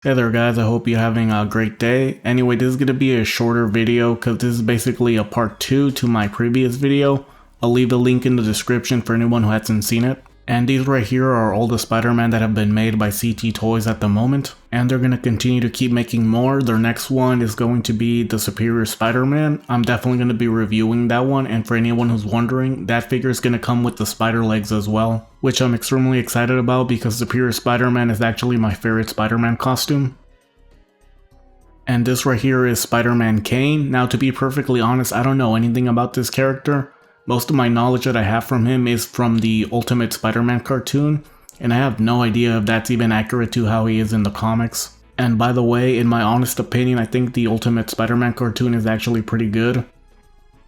Hey there guys, I hope you're having a great day. Anyway, this is going to be a shorter video because this is basically a part 2 to my previous video. I'll leave the link in the description for anyone who hasn't seen it. And these right here are all the Spider-Man that have been made by CT Toys at the moment. And they're going to continue to keep making more. Their next one is going to be the Superior Spider-Man. I'm definitely going to be reviewing that one, and for anyone who's wondering, that figure is going to come with the spider legs as well, which I'm extremely excited about because Superior Spider-Man is actually my favorite Spider-Man costume. And this right here is Spider-Man Kaine. Now, to be perfectly honest, I don't know anything about this character. Most of my knowledge that I have from him is from the Ultimate Spider-Man cartoon, and I have no idea if that's even accurate to how he is in the comics. And by the way, in my honest opinion, I think the Ultimate Spider-Man cartoon is actually pretty good.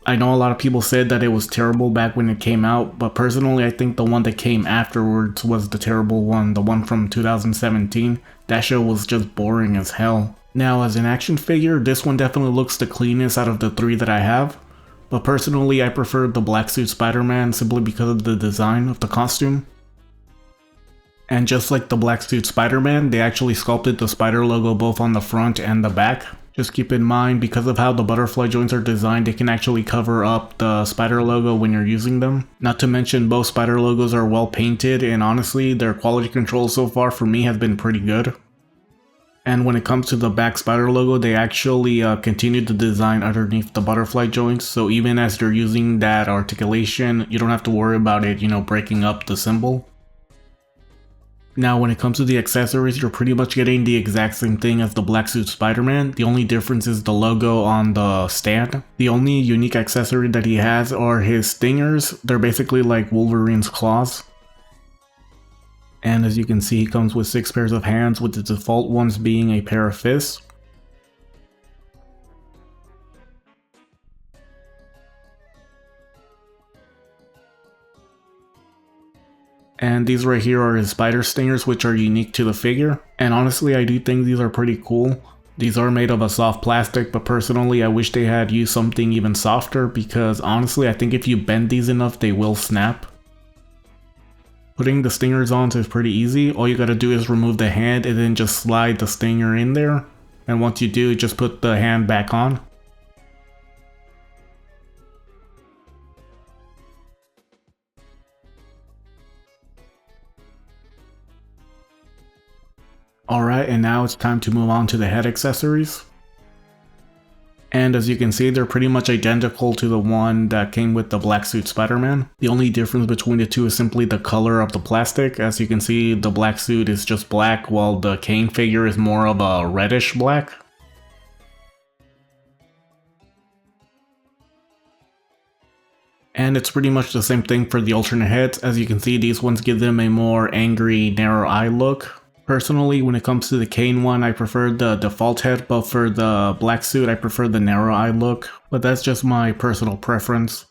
I know a lot of people said that it was terrible back when it came out, but personally I think the one that came afterwards was the terrible one, the one from 2017. That show was just boring as hell. Now, as an action figure, this one definitely looks the cleanest out of the three that I have. But personally, I prefer the black suit Spider-Man simply because of the design of the costume. And just like the black suit Spider-Man, they actually sculpted the spider logo both on the front and the back. Just keep in mind, because of how the butterfly joints are designed, they can actually cover up the spider logo when you're using them. Not to mention, both spider logos are well painted, and honestly, their quality control so far for me has been pretty good. And when it comes to the back spider logo, they actually continued the design underneath the butterfly joints, so even as you're using that articulation, you don't have to worry about it, breaking up the symbol. Now, when it comes to the accessories, you're pretty much getting the exact same thing as the black suit Spider-Man. The only difference is the logo on the stand. The only unique accessory that he has are his stingers. They're basically like Wolverine's claws. And as you can see, he comes with 6 pairs of hands, with the default ones being a pair of fists. And these right here are his spider stingers, which are unique to the figure. And honestly, I do think these are pretty cool. These are made of a soft plastic, but personally I wish they had used something even softer because honestly I think if you bend these enough they will snap. Putting the stingers on is pretty easy. All you gotta do is remove the hand and then just slide the stinger in there. And once you do, just put the hand back on. Alright, and now it's time to move on to the head accessories. And as you can see, they're pretty much identical to the one that came with the black suit Spider-Man. The only difference between the two is simply the color of the plastic. As you can see, the black suit is just black, while the Kaine figure is more of a reddish black. And it's pretty much the same thing for the alternate heads. As you can see, these ones give them a more angry, narrow eye look. Personally, when it comes to the Kaine one, I prefer the default head, but for the black suit, I prefer the narrow eye look. But that's just my personal preference.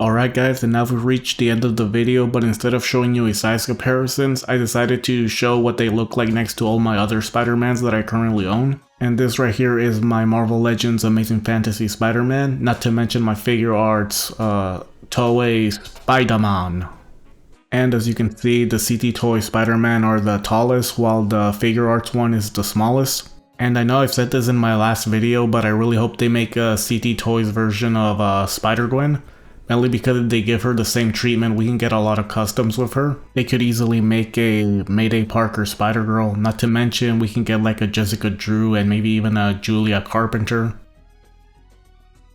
Alright guys, and now we've reached the end of the video, but instead of showing you a size comparisons, I decided to show what they look like next to all my other Spider-Mans that I currently own. And this right here is my Marvel Legends Amazing Fantasy Spider-Man, not to mention my figure arts, Toei Spider-Man. And as you can see, the CT Toy Spider-Man are the tallest, while the figure arts one is the smallest. And I know I've said this in my last video, but I really hope they make a CT Toys version of Spider-Gwen. Mainly because if they give her the same treatment, we can get a lot of customs with her. They could easily make a Mayday Parker Spider-Girl, not to mention we can get like a Jessica Drew and maybe even a Julia Carpenter.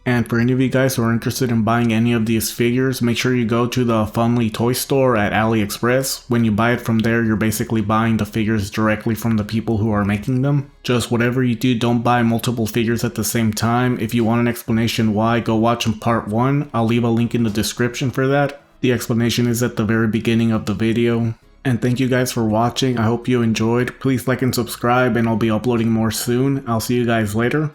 And for any of you guys who are interested in buying any of these figures, make sure you go to the Funly Toy Store at AliExpress. When you buy it from there, you're basically buying the figures directly from the people who are making them. Just whatever you do, don't buy multiple figures at the same time. If you want an explanation why, go watch part 1. I'll leave a link in the description for that. The explanation is at the very beginning of the video. And thank you guys for watching. I hope you enjoyed. Please like and subscribe, and I'll be uploading more soon. I'll see you guys later.